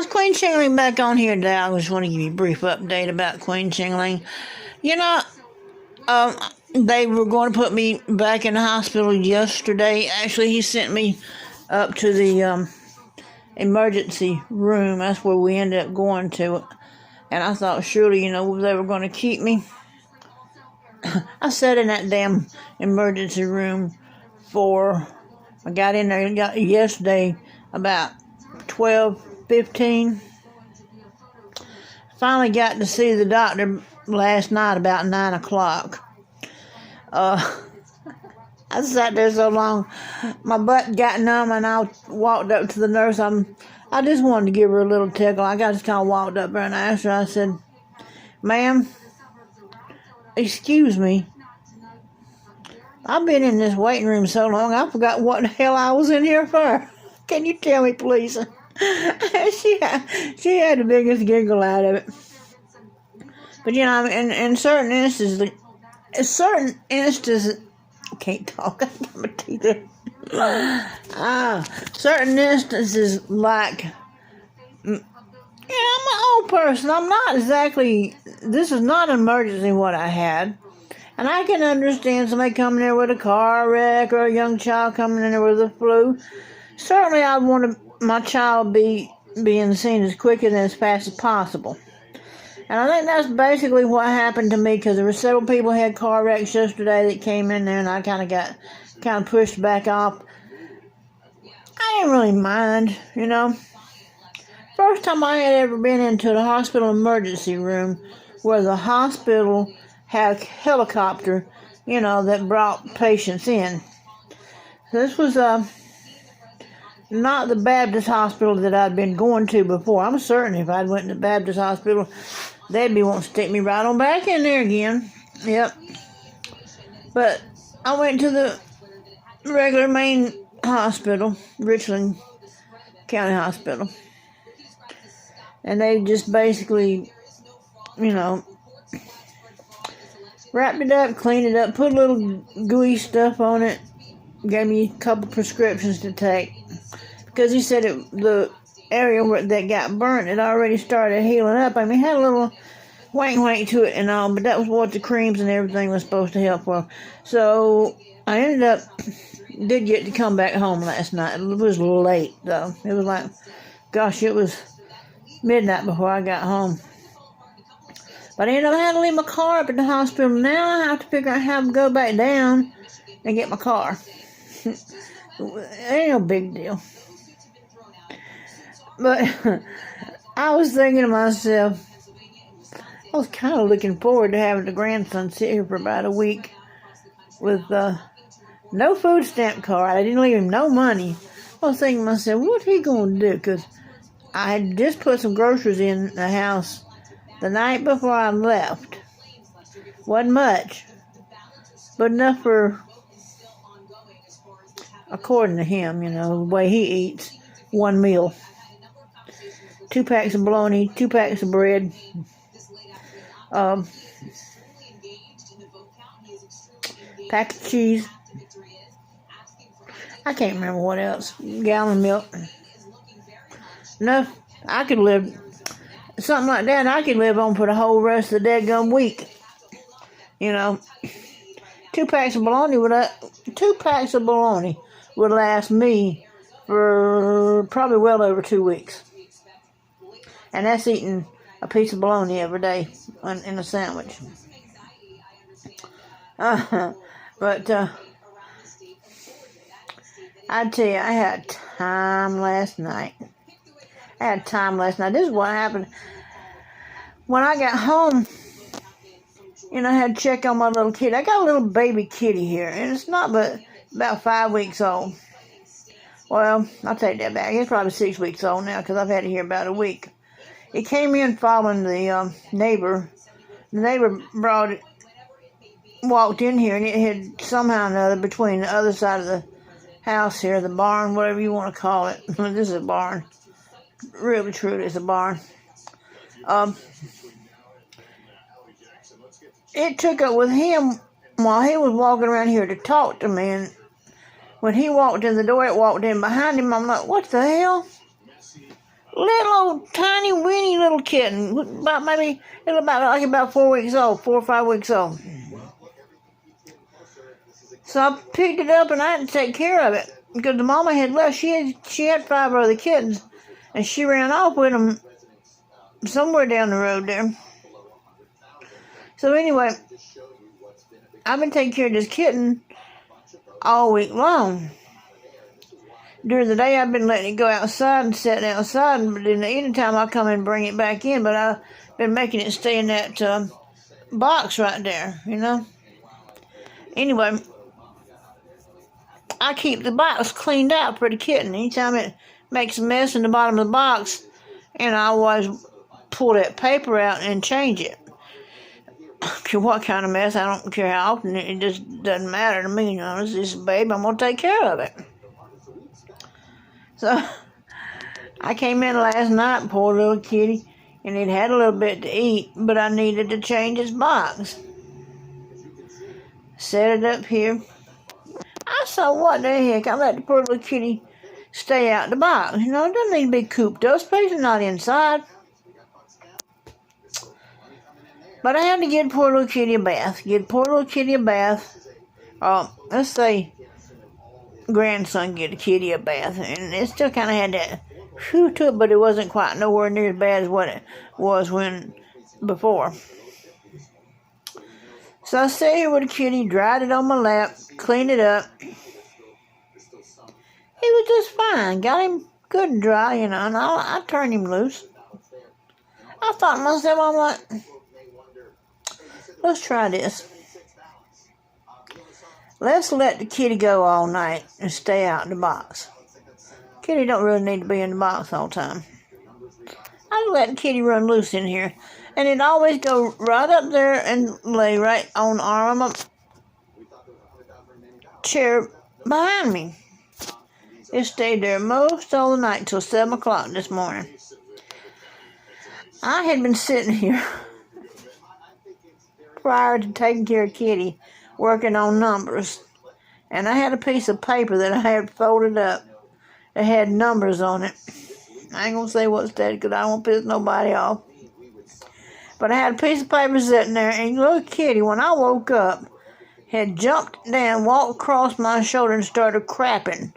guys, Queen Chingling back on here today. I just want to give you a brief update about Queen Chingling. You know, they were going to put me back in the hospital yesterday. Actually, he sent me up to the emergency room. That's where we ended up going to. And I thought, surely, they were going to keep me. I sat in that damn emergency room I got in there yesterday about 12:15. Finally got to see the doctor last night about 9 o'clock. I sat there so long, my butt got numb, and I walked up to the nurse. I just wanted to give her a little tickle. I just kind of walked up there and asked her. I said, "Ma'am, excuse me. I've been in this waiting room so long, I forgot what the hell I was in here for. Can you tell me, please?" She had the biggest giggle out of it. But in certain instances, I can't talk. I got my teeth in. Certain instances, like, I'm an old person. I'm not exactly. This is not an emergency what I had. And I can understand somebody coming there with a car wreck or a young child coming in there with the flu. Certainly, I want my child being seen as quick and as fast as possible. And I think that's basically what happened to me, because there were several people who had car wrecks yesterday that came in there, and I kind of pushed back off. I didn't really mind, First time I had ever been into the hospital emergency room, where the hospital had a helicopter, that brought patients in. This was not the Baptist hospital that I'd been going to before. I'm certain if I'd went to the Baptist hospital, they'd be wanting to stick me right on back in there again. Yep. But I went to the regular main hospital, Richland County Hospital. And they just basically, wrapped it up, cleaned it up, put a little gooey stuff on it, gave me a couple prescriptions to take. Because he said the area that got burnt had already started healing up. I mean, it had a little wank to it and all, but that was what the creams and everything was supposed to help with. So I did get to come back home last night. It was late, though. It was like, it was midnight before I got home. But I ended up having to leave my car up at the hospital. Now I have to figure out how to go back down and get my car. It ain't no big deal. But I was thinking to myself, I was kind of looking forward to having the grandson sit here for about a week with no food stamp card. I didn't leave him no money. I was thinking to myself, what's he going to do? Because I had just put some groceries in the house the night before I left. Wasn't much, but enough for, according to him, the way he eats, one meal. 2 packs of bologna, 2 packs of bread, pack of cheese. I can't remember what else. Gallon of milk. Enough. I could live, something like that, I could live on for the whole rest of the daggum week. 2 packs of bologna would last me for probably well over 2 weeks. And that's eating a piece of bologna every day in a sandwich. But I tell you, I had time last night. This is what happened. When I got home, I had to check on my little kid. I got a little baby kitty here, and it's not but about 5 weeks old. Well, I'll take that back. It's probably 6 weeks old now, because I've had it here about a week. It came in following the neighbor. The neighbor walked in here, and it had somehow or another between the other side of the house here, the barn, whatever you want to call it. This is a barn. Really, truly, it's a barn. It took up with him while he was walking around here to talk to me, and when he walked in the door, it walked in behind him. I'm like, what the hell? Little old tiny weeny little kitten, about 4 weeks old, 4 or 5 weeks old. So I picked it up and I had to take care of it because the mama had left. She had 5 other kittens, and she ran off with them somewhere down the road there. So anyway, I've been taking care of this kitten all week long. During the day, I've been letting it go outside and sitting outside, but in the evening time, I'll come and bring it back in. But I've been making it stay in that box right there, you know. Anyway, I keep the box cleaned out for the kitten. Anytime it makes a mess in the bottom of the box, and I always pull that paper out and change it. I don't care what kind of mess, I don't care how often, it just doesn't matter to me, you know. It's just a babe, I'm going to take care of it. So, I came in last night, poor little kitty, and it had a little bit to eat, but I needed to change its box. Set it up here. I saw, what the heck, I let the poor little kitty stay out the box. You know, it doesn't need to be cooped up, especially not inside. But I had to get poor little kitty a bath. Let's say grandson get a kitty a bath, and it still kind of had that whew to it, but it wasn't quite nowhere near as bad as what it was before. So I sat here with the kitty, dried it on my lap, cleaned it up. He was just fine. Got him good and dry, you know, and I turned him loose. I thought to myself, I'm like, let's try this. Let's let the kitty go all night and stay out in the box. Kitty don't really need to be in the box all the time. I let the kitty run loose in here. And it'd always go right up there and lay right on the arm of my chair behind me. It stayed there most all the night until 7 o'clock this morning. I had been sitting here prior to taking care of Kitty, working on numbers. And I had a piece of paper that I had folded up that had numbers on it. I ain't going to say what's that because I don't want to piss nobody off. But I had a piece of paper sitting there, and little Kitty, when I woke up, had jumped down, walked across my shoulder, and started crapping.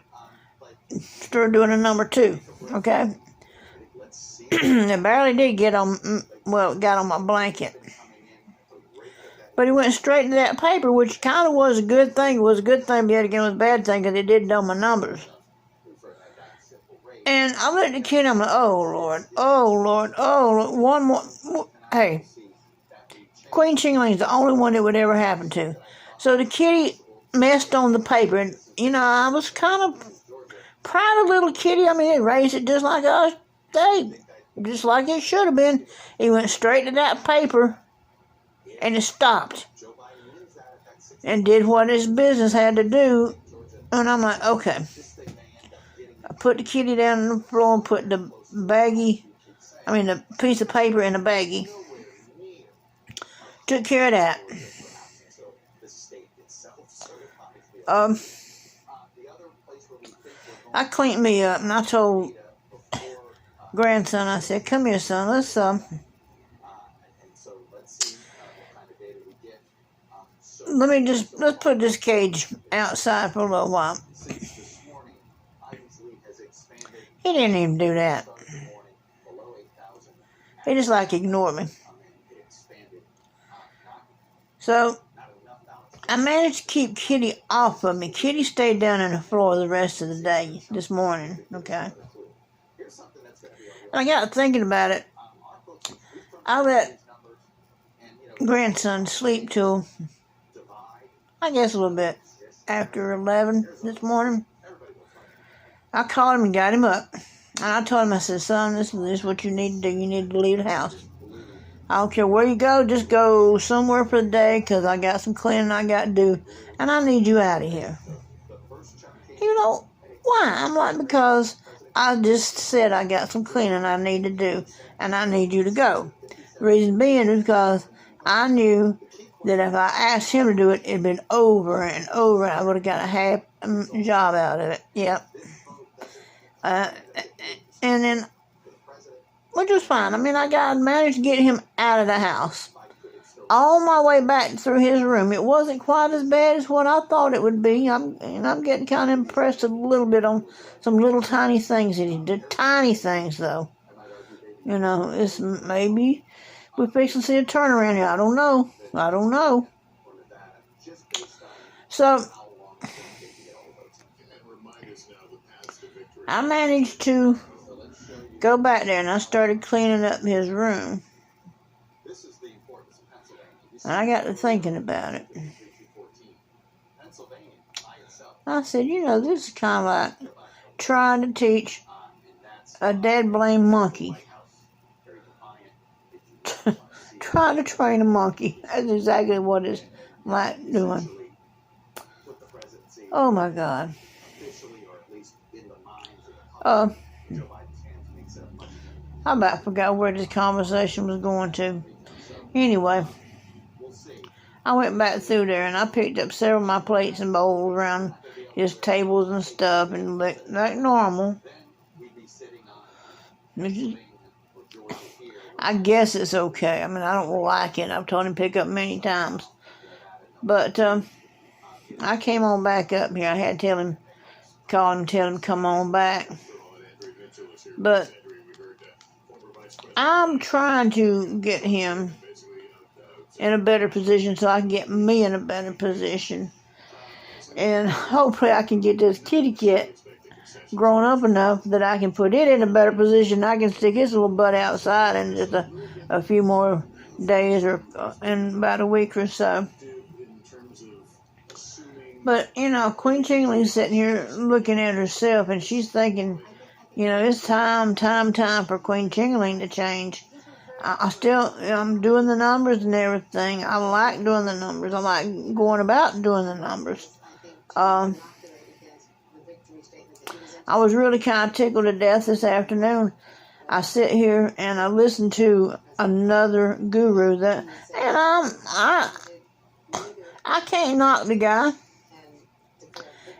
Started doing a number 2, okay? It barely did get on my blanket. But it went straight into that paper, which kind of was a good thing. It was a good thing, but yet again it was a bad thing, because it did know my numbers. And I looked at the kid, I'm like, oh, Lord. One more. Hey, Queen Ching-Ling's the only one that would ever happen to. So the kitty messed on the paper, and, you know, I was kind of proud of little kitty. I mean, it raised it just like just like it should have been. He went straight to that paper, and it stopped, and did what his business had to do, and I'm like, okay. I put the kitty down on the floor and put the piece of paper in the baggie. Took care of that. I cleaned me up, and I told grandson, I said, come here, son, let's put this cage outside for a little while. He didn't even do that. He just ignored me. So I managed to keep Kitty off of me. Kitty stayed down on the floor the rest of the day this morning, okay? And I got thinking about it. I let grandson sleep till, I guess, a little bit after 11 this morning. I called him and got him up. And I told him, I said, son, this is what you need to do. You need to leave the house. I don't care where you go, just go somewhere for the day, because I got some cleaning I got to do, and I need you out of here. You know, why? I'm like, because I just said I got some cleaning I need to do, and I need you to go. The reason being is because I knew that if I asked him to do it, it'd been over and over, and I would have got a half job out of it. Yep. And then which was fine. I mean, I managed to get him out of the house. On my way back through his room, it wasn't quite as bad as what I thought it would be. I'm getting kind of impressed a little bit on some little tiny things that he did. Tiny things, though. You know, it's maybe we're fixing to see a turnaround here. I don't know. So, I managed to go back there and I started cleaning up his room. And I got to thinking about it. I said, you know, this is kind of like trying to teach a dead blame monkey. Trying to train a monkey. That's exactly what it's like doing. Oh my God. I about forgot where this conversation was going to. Anyway, I went back through there and I picked up several of my plates and bowls around his tables and stuff and like normal. I guess it's okay. I mean, I don't like it. I've told him to pick up many times. But I came on back up here. I had to call him, tell him come on back. But I'm trying to get him in a better position so I can get me in a better position. And hopefully I can get this kitty cat grown up enough that I can put it in a better position. I can stick his little butt outside in just a few more days or in about a week or so. But, you know, Queen Chingling's sitting here looking at herself and she's thinking, you know, it's time for Queen Chingling to change. I'm doing the numbers and everything. I like doing the numbers. I like going about doing the numbers. I was really kind of tickled to death this afternoon. I sit here and I listen to another guru and I can't knock the guy.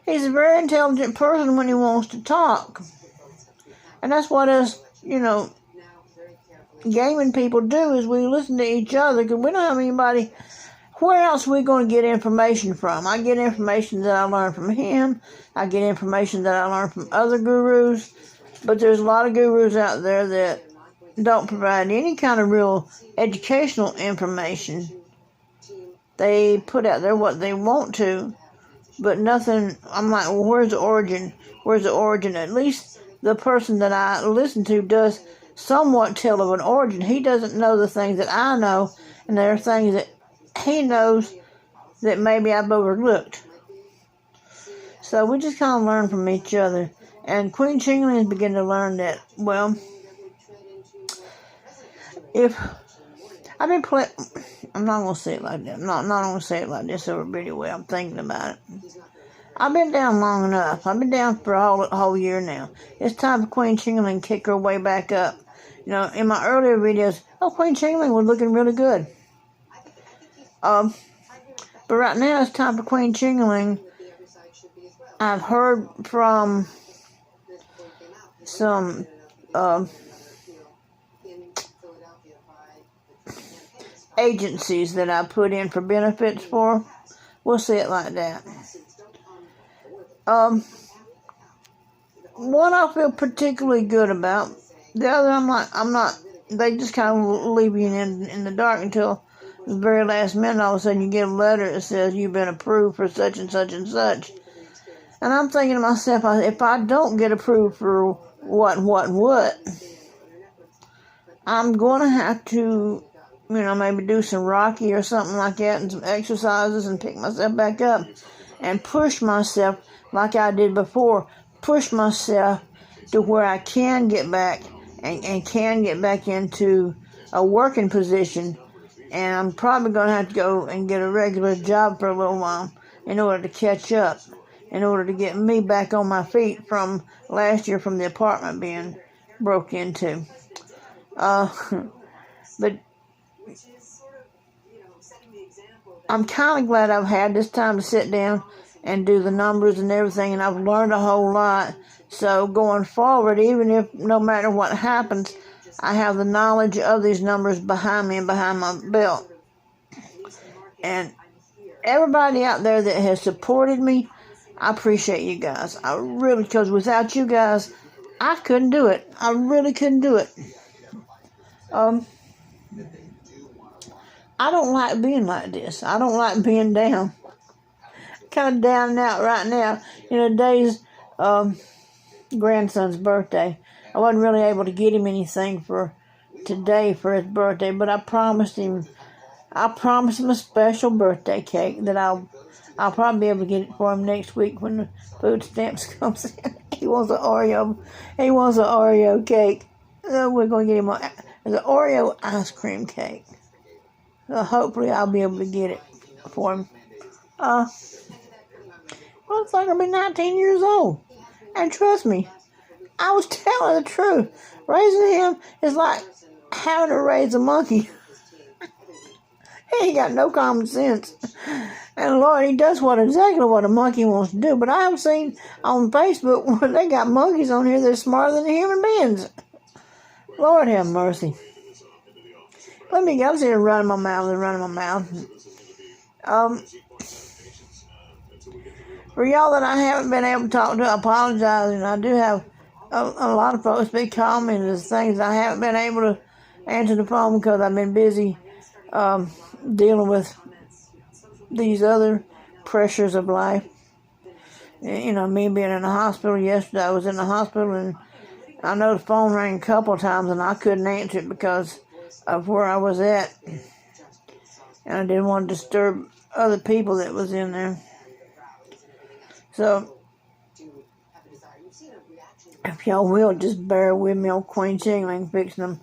He's a very intelligent person when he wants to talk. And that's what us, you know, gaming people do is we listen to each other because we don't have anybody. Where else are we going to get information from? I get information that I learn from him. I get information that I learn from other gurus. But there's a lot of gurus out there that don't provide any kind of real educational information. They put out there what they want to, but nothing. I'm like, well, where's the origin? Where's the origin? At least the person that I listen to does somewhat tell of an origin. He doesn't know the things that I know, and there are things that he knows that maybe I've overlooked. So we just kind of learn from each other. And Queen Chingling is beginning to learn that, well, if I've been playing, I'm not going to say it like that. I'm not going to say it like this over video way. I'm thinking about it. I've been down long enough. I've been down for a whole year now. It's time for Queen Chingling to kick her way back up. You know, in my earlier videos, Queen Chingling was looking really good. But right now it's time for Queen Chingling. I've heard from some agencies that I put in for benefits for. We'll say it like that. One I feel particularly good about. The other I'm not. They just kind of leave you in the dark until the very last minute. All of a sudden you get a letter that says you've been approved for such and such and such. And I'm thinking to myself, if I don't get approved for what, I'm going to have to, you know, maybe do some Rocky or something like that and some exercises and pick myself back up and push myself like I did before. Push myself to where I can get back and can get back into a working position. And I'm probably going to have to go and get a regular job for a little while in order to catch up, in order to get me back on my feet from last year from the apartment being broke into. But I'm kind of glad I've had this time to sit down and do the numbers and everything, and I've learned a whole lot. So going forward, even if no matter what happens, I have the knowledge of these numbers behind me and behind my belt. And everybody out there that has supported me, I appreciate you guys. I really, because without you guys, I couldn't do it. I really couldn't do it. I don't like being like this. I don't like being down. Kind of down and out right now. Today's grandson's birthday. I wasn't really able to get him anything for today for his birthday, but I promised him a special birthday cake that I'll probably be able to get it for him next week when the food stamps comes in. He wants an Oreo cake. So we're going to get him an Oreo ice cream cake. So hopefully I'll be able to get it for him. Looks like I'll be 19 years old. And trust me, I was telling the truth. Raising him is like having to raise a monkey. He ain't got no common sense. And Lord, he does exactly what a monkey wants to do. But I have seen on Facebook where they got monkeys on here that are smarter than human beings. Lord have mercy. Let me go. I'm sitting running my mouth. For y'all that I haven't been able to talk to, I apologize. And I do have a lot of folks be calling me. There's things I haven't been able to answer the phone because I've been busy dealing with these other pressures of life. Me being in the hospital yesterday, I was in the hospital, and I know the phone rang a couple of times, and I couldn't answer it because of where I was at. And I didn't want to disturb other people that was in there. So, if y'all will, just bear with me on Queen Chingling fixing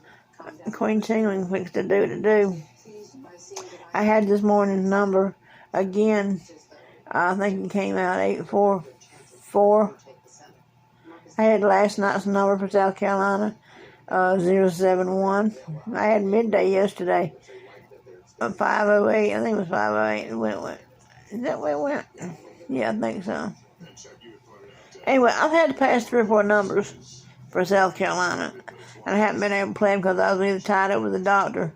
to do. I had this morning's number again. I think it came out 844. I had last night's number for South Carolina, 071. I had midday yesterday, 508. I think it was 508. Is that where it went? Yeah, I think so. Anyway, I've had to pass 3 or 4 numbers for South Carolina, and I haven't been able to play them because I was either tied up with the doctor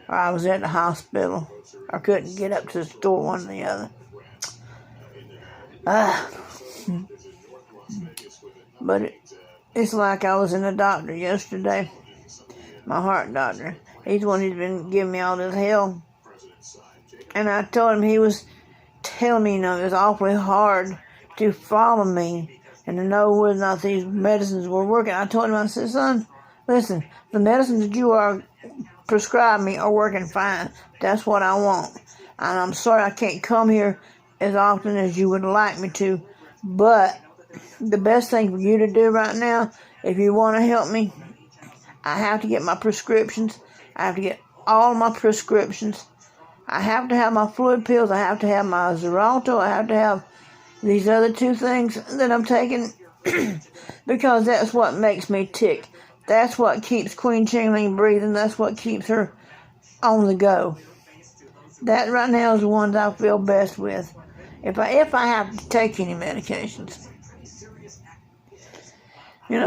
or I was at the hospital. I couldn't get up to the store, one or the other. But it's like I was in the doctor yesterday, my heart doctor. He's the one who's been giving me all this hell. And I told him, he was telling me, it was awfully hard to follow me and to know whether or not these medicines were working. I told him, I said, son, listen, the medicines that you are prescribed me are working fine. That's what I want. And I'm sorry I can't come here as often as you would like me to, but the best thing for you to do right now, if you want to help me, I have to get my prescriptions. I have to get all my prescriptions. I have to have my fluid pills. I have to have my Xarelto. I have to have these other 2 things that I'm taking because that's what makes me tick. That's what keeps Queen Chingling breathing. That's what keeps her on the go. That right now is the ones I feel best with. If I have to take any medications.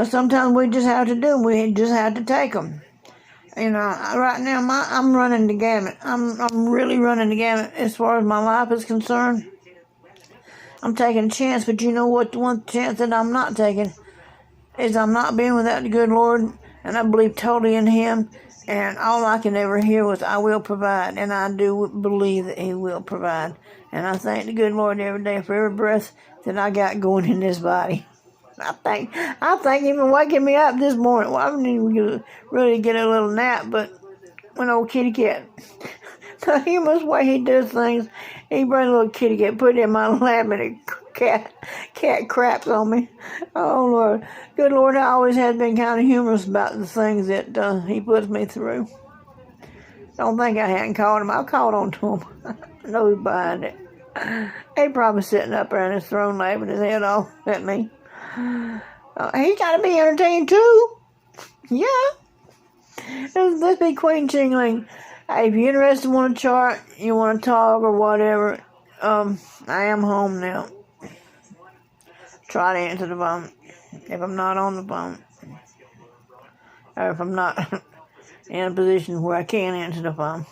Sometimes we just have to do them. We just have to take them. Right now I'm running the gamut. I'm really running the gamut as far as my life is concerned. I'm taking a chance, but you know what? The one chance that I'm not taking is I'm not being without the good Lord, and I believe totally in Him. And all I can ever hear was, I will provide, and I do believe that He will provide. And I thank the good Lord every day for every breath that I got going in this body. I thank Him for waking me up this morning. Well, I didn't even really get a little nap, but when old kitty cat, the humorous way he does things, he brings a little kitty cat, put it in my lap, and a cat craps on me. Oh, Lord. Good Lord, I always have been kind of humorous about the things that He puts me through. Don't think I hadn't called him. I called on to him. I know he's behind it. He probably sitting up there in his throne laughing his head off at me. He got to be entertained too. Yeah. Let's be Queen Chingling. If you're interested, want to chart, you want to talk or whatever, I am home now. Try to answer the phone if I'm not on the phone. or if I'm not in a position where I can answer the phone.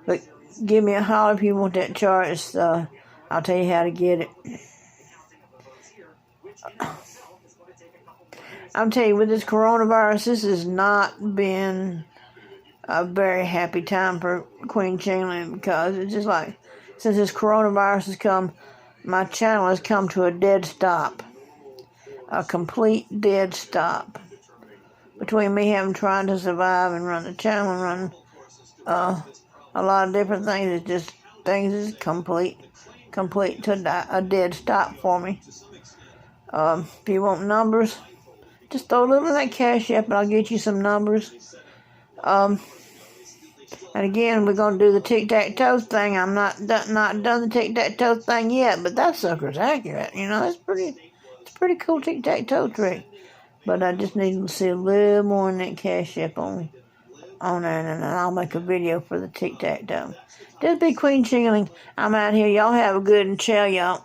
But give me a holler if you want that chart. I'll tell you how to get it. I'll tell you, with this coronavirus, this has not been a very happy time for Queen Chingling, because it's just like, since this coronavirus has come, my channel has come to a dead stop. A complete dead stop. Between me having trying to survive and run the channel and run a lot of different things, it's just, things is complete to a dead stop for me. If you want numbers, just throw a little of that cash up and I'll get you some numbers. And again, we're going to do the tic-tac-toe thing. I'm not done the tic-tac-toe thing yet, but that sucker's accurate. You know, it's a pretty cool tic-tac-toe trick. But I just need to see a little more in that cash up on there, and then I'll make a video for the tic-tac-toe. This be Queen Chingling. I'm out here. Y'all have a good and chill, y'all.